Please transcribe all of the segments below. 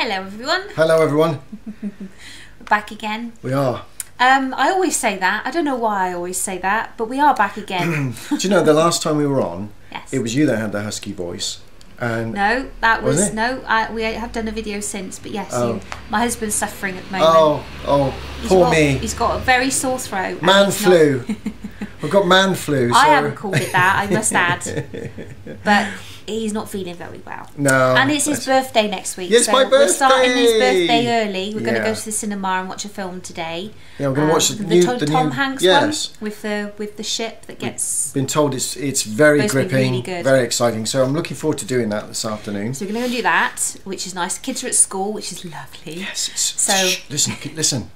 Hello everyone. Hello everyone. We're back again. We are. I always say that. I don't know why I always say that, but we are back again. Do you know the last time we were on, yes, it was you that had the husky voice. And no, that was it? no. We have done a video since, but yes, my husband's suffering at the moment. Poor me. He's got a very sore throat. Man flu. We've got man flu. So. I haven't called it that, I must add. But he's not feeling very well. No. And it's his birthday next week. Yes, so my birthday. We're starting his birthday early. We're going to go to the cinema and watch a film today. Yeah, we're going to watch the Tom Hanks one with the ship that gets. Been told it's very gripping, really good. very exciting. So I'm looking forward to doing that this afternoon. So we're going to go do that, which is nice. Kids are at school, which is lovely. Yes. So listen.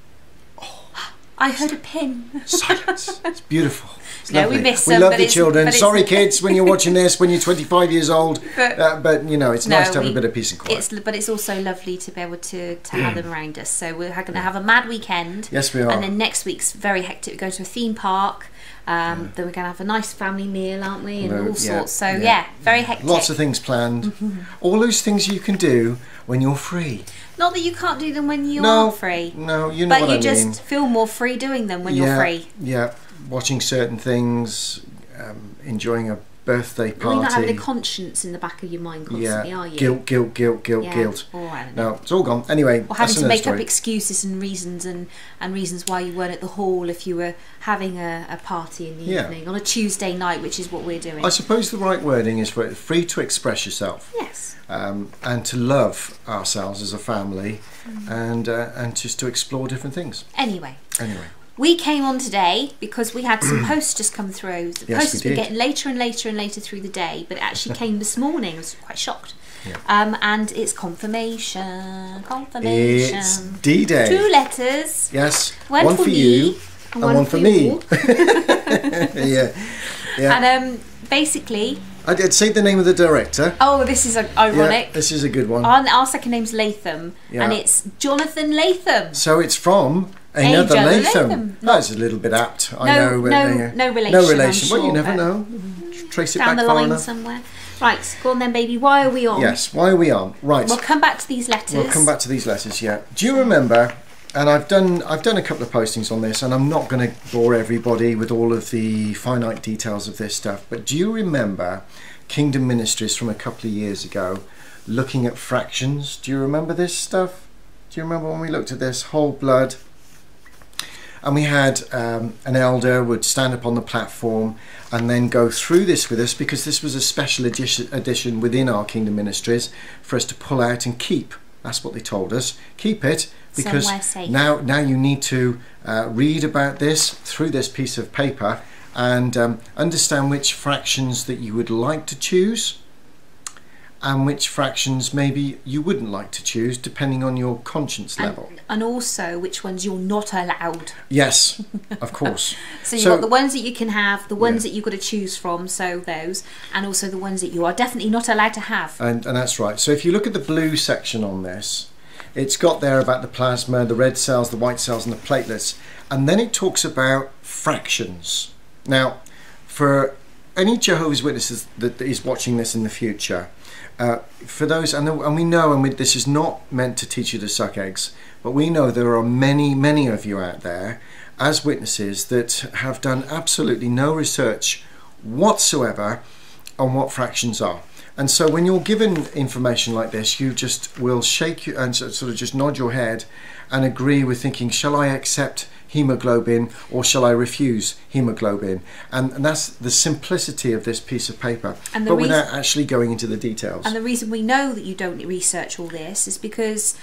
I heard a pin. Silence. It's beautiful. It's no, lovely. we miss them. We love the children. Sorry, kids, when you're watching this, when you're 25 years old. But you know, it's nice to have a bit of peace and quiet. But it's also lovely to be able to have them around us. So we're going to have a mad weekend. Yes, we are. And then next week's very hectic. We go to a theme park. Then we're going to have a nice family meal, aren't we? And all sorts. So yeah, very hectic. Lots of things planned. All those things you can do when you're free. Not that you can't do them when you aren't free. No, you know what I mean. But you just feel more free doing them when you're free. Yeah, watching certain things, enjoying a birthday party. You're not having a conscience in the back of your mind constantly, are you? Guilt. All right, no, it's all gone. Anyway, or having to make up excuses and reasons and reasons why you weren't at the hall if you were having a party in the evening on a Tuesday night, which is what we're doing. I suppose the right wording is for free to express yourself. Yes. And to love ourselves as a family, and just to explore different things. Anyway. We came on today because we had some posts just come through. The posts were getting later and later and later through the day, but it actually came this morning. I was quite shocked. Yeah. And it's confirmation. It's D-Day. 2 letters. Yes. One for you and one for me. yeah. And basically, I did say the name of the director. Oh, this is ironic. Yeah, this is a good one. Our second name's Latham, and it's Jonathan Latham. So it's from another Latham. That's a little bit apt. I know. No relation. No relation. Sure, well, you never know. Trace it down back the far line enough. somewhere. Right, go on then, baby. Why are we on? Yes, why are we on? Right. We'll come back to these letters. We'll come back to these letters. Yeah. Do you remember? And I've done a couple of postings on this, and I'm not going to bore everybody with all of the finite details of this stuff. But do you remember Kingdom Ministries from a couple of years ago, looking at fractions? Do you remember this stuff? Do you remember when we looked at this whole blood? And we had an elder would stand up on the platform and then go through this with us, because this was a special edition within our Kingdom Ministries for us to pull out and keep. That's what they told us. Keep it, because now you need to read about this through this piece of paper and understand which fractions that you would like to choose and which fractions maybe you wouldn't like to choose, depending on your conscience level. And also which ones you're not allowed. Yes, of course. So you've got the ones that you can have, the ones that you've got to choose from, so those, and also the ones that you are definitely not allowed to have. And that's right. So if you look at the blue section on this, it's got there about the plasma, the red cells, the white cells, and the platelets. And then it talks about fractions. Now, for any Jehovah's Witnesses that is watching this in the future, for those, and we know, this is not meant to teach you to suck eggs, but we know there are many of you out there as witnesses that have done absolutely no research whatsoever on what fractions are. And so when you're given information like this, you just will shake you and sort of just nod your head and agree with thinking, shall I accept hemoglobin or shall I refuse hemoglobin? And that's the simplicity of this piece of paper, but without actually going into the details. And the reason we know that you don't research all this is because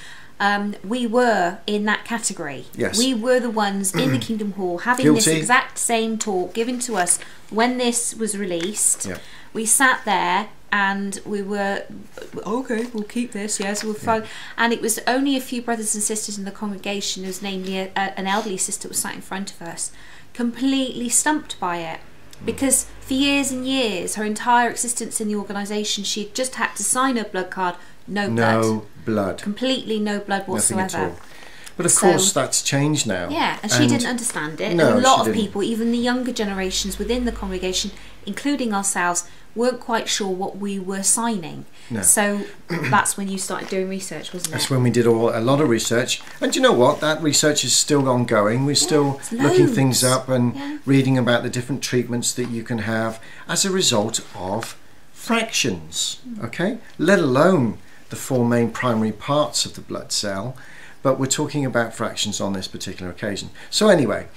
we were in that category. Yes. We were the ones in the Kingdom Hall having this exact same talk given to us when this was released. Yeah. We sat there and we were, okay, we'll keep this, yes, we'll find. And it was only a few brothers and sisters in the congregation, as namely an elderly sister was sat in front of us, completely stumped by it. Because for years and years, her entire existence in the organisation, she'd just had to sign her blood card, no blood. No blood. Completely no blood whatsoever. But of course that's changed now. Yeah, and she didn't understand it. No, and a lot of people, even the younger generations within the congregation, including ourselves, weren't quite sure what we were signing. No. So that's when you started doing research, wasn't it? That's when we did a lot of research. And do you know what? That research is still ongoing. We're still looking things up and reading about the different treatments that you can have as a result of fractions, okay? Let alone the 4 main primary parts of the blood cell, but we're talking about fractions on this particular occasion. So anyway,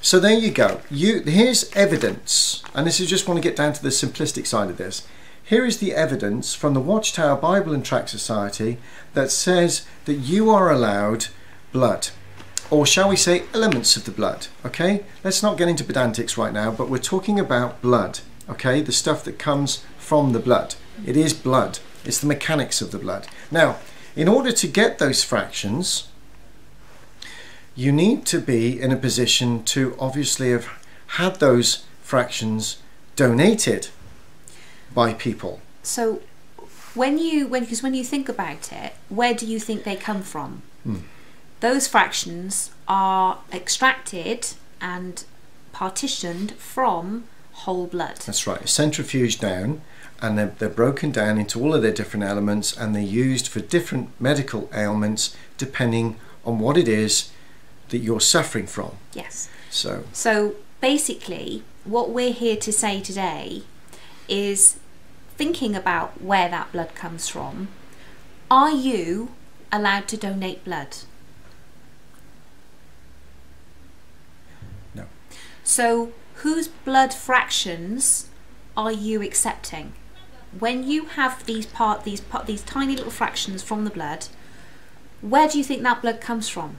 so there you go. Here's evidence, and this is just want to get down to the simplistic side of this. Here is the evidence from the Watchtower Bible and Tract Society that says that you are allowed blood, or shall we say elements of the blood, okay? Let's not get into pedantics right now, but we're talking about blood, okay? The stuff that comes from the blood. It is blood. It's the mechanics of the blood. Now, in order to get those fractions, you need to be in a position to obviously have had those fractions donated by people. So when you think about it, where do you think they come from? Those fractions are extracted and partitioned from whole blood. That's right, centrifuged down, and they're broken down into all of their different elements, and they're used for different medical ailments depending on what it is that you're suffering from. Yes. So basically what we're here to say today is, thinking about where that blood comes from, are you allowed to donate blood? No. So whose blood fractions are you accepting? When you have these tiny little fractions from the blood, where do you think that blood comes from?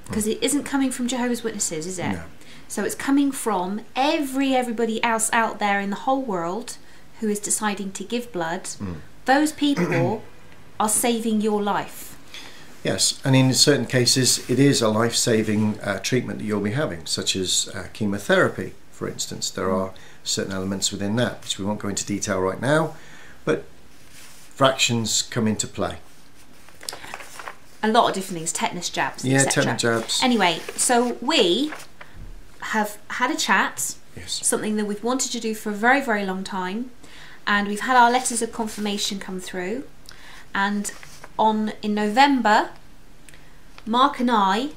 Because it isn't coming from Jehovah's Witnesses, is it? No. So it's coming from everybody else out there in the whole world who is deciding to give blood. Those people are saving your life. Yes, and in certain cases it is a life-saving treatment that you'll be having, such as chemotherapy, for instance. There are certain elements within that, which we won't go into detail right now, but fractions come into play. A lot of different things, tetanus jabs, yeah, etc. tetanus jabs. Anyway, so we have had a chat, Yes. something that we've wanted to do for a very, very long time, and we've had our letters of confirmation come through, and in November, Mark and I,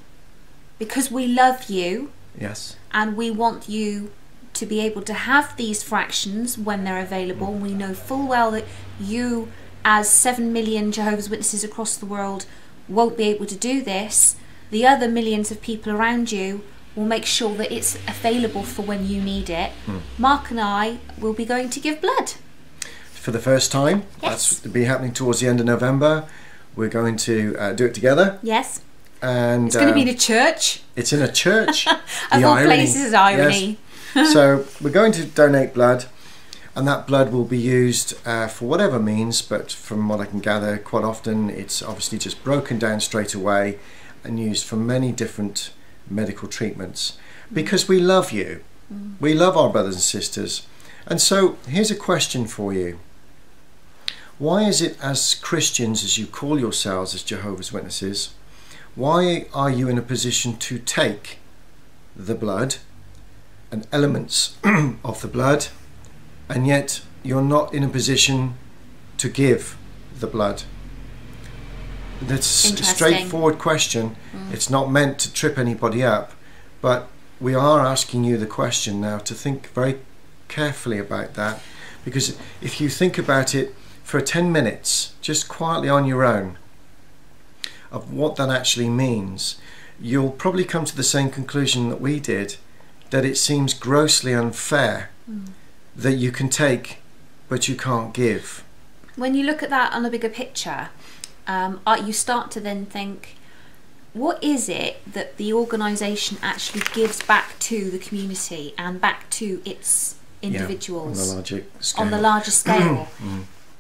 because we love you, Yes. and we want you to be able to have these fractions when they're available, and we know full well that you, as 7 million Jehovah's Witnesses across the world, won't be able to do this. The other millions of people around you will make sure that it's available for when you need it. Mark and I will be going to give blood. For the first time. Yes. That's to be happening towards the end of November. We're going to do it together. Yes. And it's going to be in a church. It's in a church. Of all places, irony. Yes. So we're going to donate blood, and that blood will be used for whatever means, but from what I can gather, quite often it's obviously just broken down straight away and used for many different medical treatments, because we love you. We love our brothers and sisters. And so here's a question for you. Why is it, as Christians, as you call yourselves as Jehovah's Witnesses, why are you in a position to take the blood and elements of the blood, and yet you're not in a position to give the blood? That's a straightforward question. It's not meant to trip anybody up, but we are asking you the question now to think very carefully about that, because if you think about it for 10 minutes, just quietly on your own, of what that actually means, you'll probably come to the same conclusion that we did, that it seems grossly unfair that you can take but you can't give. When you look at that on a bigger picture, you start to then think, what is it that the organisation actually gives back to the community and back to its individuals? On the larger scale.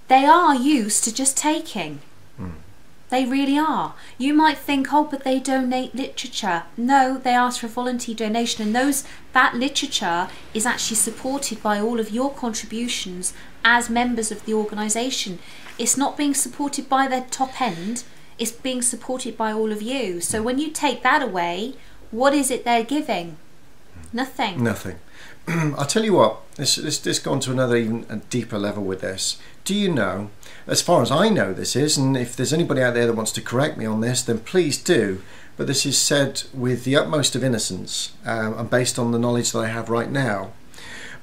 They are used to just taking. They really are. You might think, oh, but they donate literature. No, they ask for a volunteer donation, and that literature is actually supported by all of your contributions as members of the organisation. It's not being supported by their top end. it's being supported by all of you. So when you take that away, what is it they're giving? Nothing. Nothing. I'll tell you what, let's go on to another even a deeper level with this. Do you know, as far as I know this is, and if there's anybody out there that wants to correct me on this, then please do, but this is said with the utmost of innocence and based on the knowledge that I have right now.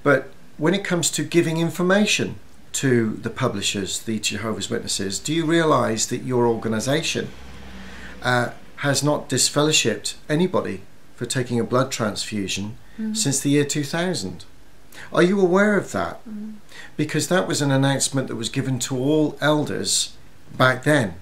But when it comes to giving information to the publishers, the Jehovah's Witnesses, do you realise that your organisation has not disfellowshipped anybody for taking a blood transfusion since the year 2000? Are you aware of that? Because that was an announcement that was given to all elders back then,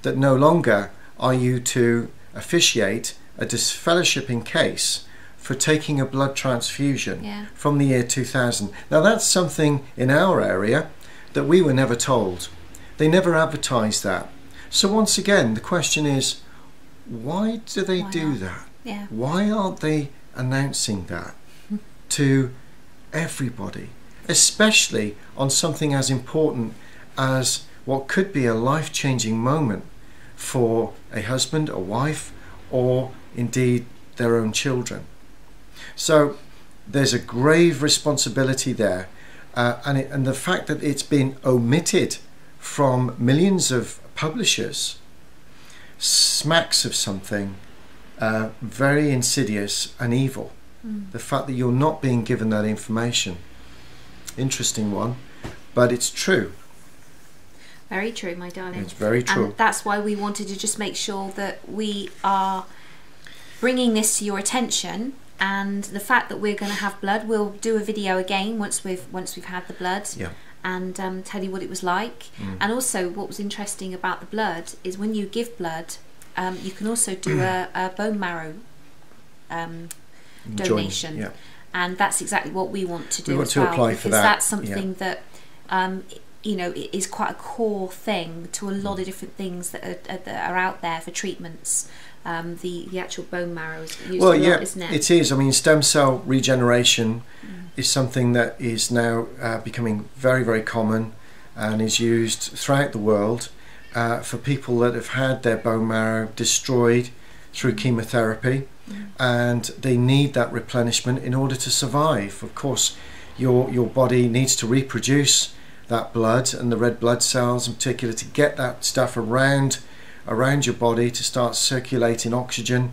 that no longer are you to officiate a disfellowshipping case for taking a blood transfusion from the year 2000. Now that's something in our area that we were never told. They never advertised that. So once again, the question is, why do they do that? Yeah. Why aren't they announcing that to everybody, especially on something as important as what could be a life-changing moment for a husband, a wife, or indeed their own children? So there's a grave responsibility there, and the fact that it's been omitted from millions of publishers smacks of something very insidious and evil. The fact that you're not being given that information. Interesting one, but it's true. Very true, my darling. It's very true. And that's why we wanted to just make sure that we are bringing this to your attention. And the fact that we're going to have blood, we'll do a video again once we've had the blood, and tell you what it was like. And also, what was interesting about the blood is when you give blood, you can also do a bone marrow donation, and that's exactly what we want to do. We want to apply for that, because that's something that you know, is quite a core thing to a lot of different things that are out there for treatments. The actual bone marrow is used a lot, isn't it? It is. I mean, stem cell regeneration is something that is now becoming very, very common and is used throughout the world for people that have had their bone marrow destroyed through chemotherapy, and they need that replenishment in order to survive. Of course, your body needs to reproduce that blood and the red blood cells in particular to get that stuff around your body to start circulating oxygen,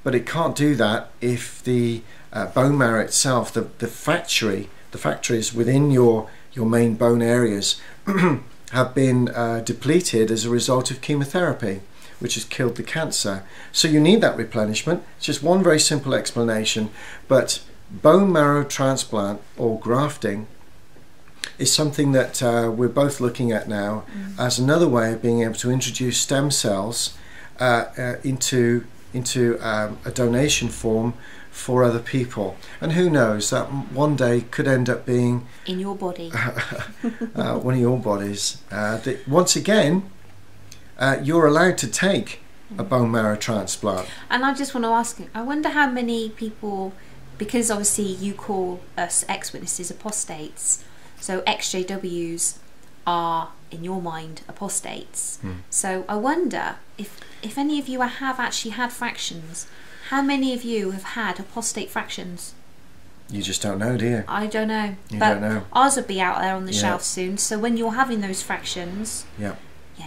but it can't do that if the bone marrow itself, the factories within your main bone areas have been depleted as a result of chemotherapy, which has killed the cancer. So you need that replenishment. It's just one very simple explanation, but bone marrow transplant or grafting is something that we're both looking at now as another way of being able to introduce stem cells into a donation form for other people. And who knows, that one day could end up being in your body, one of your bodies. That once again, you're allowed to take a bone marrow transplant. And I just want to ask you, I wonder how many people, because obviously you call us ex-witnesses apostates, so ex-JWs are, in your mind, apostates. So I wonder if any of you have actually had fractions, how many of you have had apostate fractions? You just don't know, do you? I don't know. You don't know. Ours will be out there on the shelf soon, so when you're having those fractions, you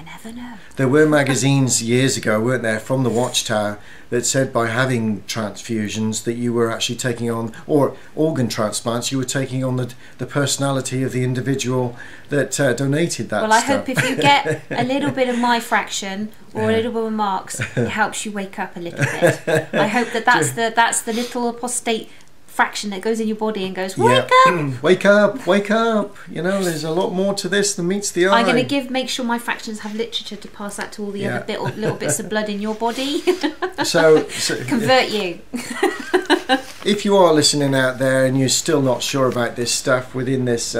never know. There were magazines years ago, weren't there, from the Watchtower that said by having transfusions that you were actually taking on, or organ transplants, you were taking on the personality of the individual that donated that Well, I stuff. hope if you get a little bit of my fraction or a little bit of Mark's, it helps you wake up a little bit. I hope that's the little apostate fraction that goes in your body and goes, wake up! Wake up, wake up. You know, there's a lot more to this than meets the eye. I'm going to make sure my fractions have literature to pass that to all the other little bits of blood in your body. so convert you. If you are listening out there and you're still not sure about this stuff within this,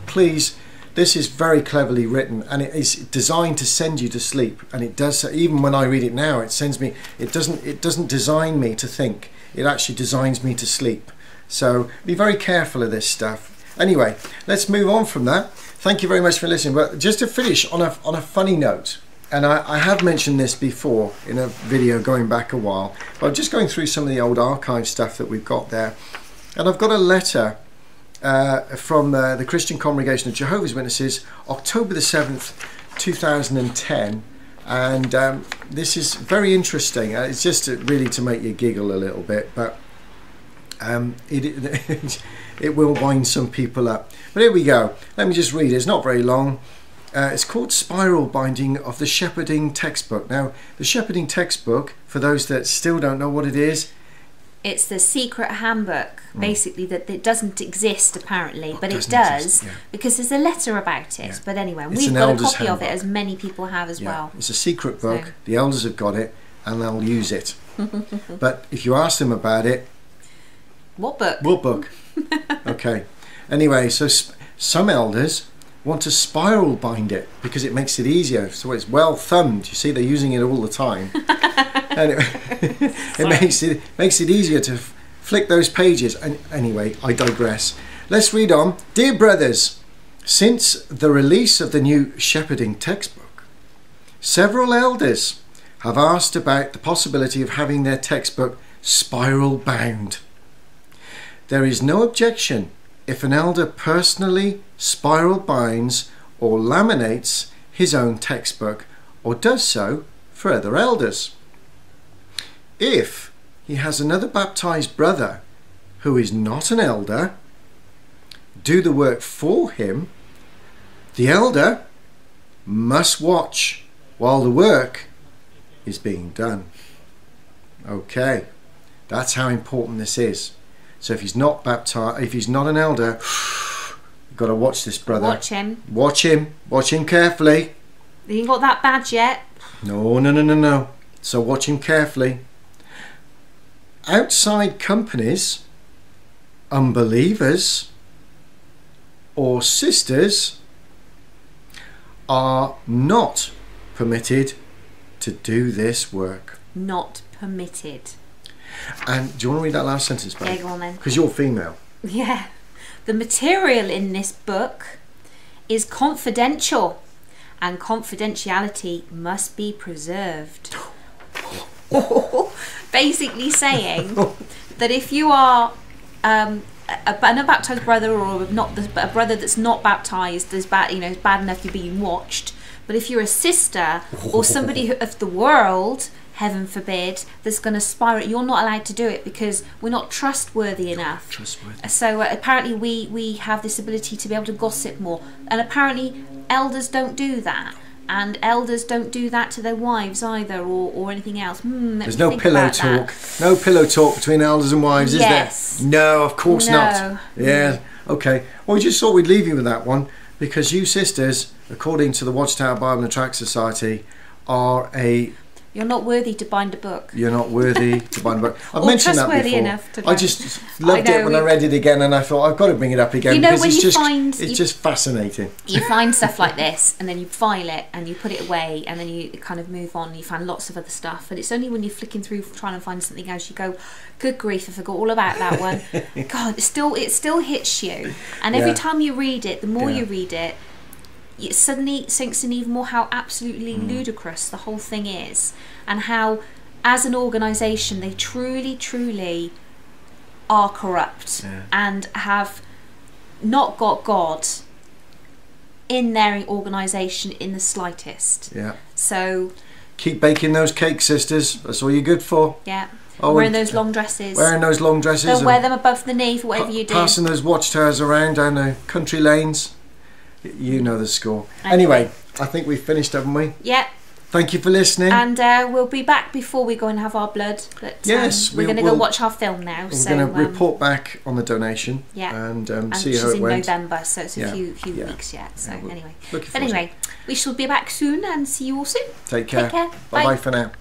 please, this is very cleverly written, and it is designed to send you to sleep. And it does. Even when I read it now, it sends me. It doesn't design me to think. It actually designs me to sleep. So be very careful of this stuff. Anyway, let's move on from that. Thank you very much for listening. But just to finish on a funny note, and I have mentioned this before in a video going back a while, but I'm just going through some of the old archive stuff that we've got there, and I've got a letter from the Christian Congregation of Jehovah's Witnesses, October the 7th 2010, and this is very interesting. It's just really to make you giggle a little bit, but it will wind some people up. But here we go. Let me just read it. It's not very long. It's called Spiral Binding of the Shepherding Textbook. Now, the Shepherding Textbook, for those that still don't know what it is, it's the secret handbook, basically, that it doesn't exist apparently, but it does, because there's a letter about it. But anyway, we've got a copy of it, as many people have as well. It's a secret book. So the elders have got it, and they'll use it. But if you ask them about it, what book? What book? Okay. Anyway, so some elders want to spiral bind it because it makes it easier. So it's well thumbed. You see, they're using it all the time. And it makes it easier to flick those pages. And anyway, I digress. Let's read on. Dear brothers, since the release of the new shepherding textbook, several elders have asked about the possibility of having their textbook spiral bound. There is no objection if an elder personally spiral binds or laminates his own textbook, or does so for other elders. If he has another baptized brother who is not an elder do the work for him, the elder must watch while the work is being done. Okay, that's how important this is. So if he's not baptized, if he's not an elder, you've got to watch this brother. Watch him. Watch him. Watch him carefully. He ain't got that badge yet. No. So watch him carefully. Outside companies, unbelievers, or sisters are not permitted to do this work. Not permitted. And do you want to read that last sentence, babe? Yeah, go on then. Because you're female. Yeah. The material in this book is confidential, and confidentiality must be preserved. Basically saying that if you are an unbaptized brother, or not a brother that's not baptized, is bad, is bad enough you're being watched. But if you're a sister or somebody of the world, heaven forbid, that's going to spiral, you're not allowed to do it because we're not trustworthy enough. So apparently we have this ability to be able to gossip more, and apparently elders don't do that. And elders don't do that to their wives either, or anything else. There's no pillow talk. No pillow talk between elders and wives, is there? No, of course not. Yeah, okay. Well, we just thought we'd leave you with that one, because you sisters, according to the Watchtower Bible and Tract Society, are a... You're not worthy to bind a book. You're not worthy to bind a book. I've mentioned that before. Enough to I just loved it when I read it again, and I thought I've got to bring it up again, because it's just fascinating. You find stuff like this, and then you file it, and you put it away, and then you kind of move on. And you find lots of other stuff, and it's only when you're flicking through trying to find something else you go, "Good grief, I forgot all about that one." God, it still hits you, and every time you read it, the more you read it, it suddenly sinks in even more how absolutely ludicrous the whole thing is, and how as an organisation they truly are corrupt and have not got God in their organisation in the slightest. So keep baking those cakes, sisters. That's all you're good for. Wearing those long dresses. Don't wear them above the knee for whatever you do. Passing those watchtowers around down the country lanes. You know the score. Anyway, I think we've finished, haven't we? Yeah. Thank you for listening. And we'll be back before we go and have our blood. But yes, we're going to go watch our film now. We're going to report back on the donation. And see how it went. It's in November, so it's a few weeks yet. So anyway, we shall be back soon and see you all soon. Take care. Bye bye for now.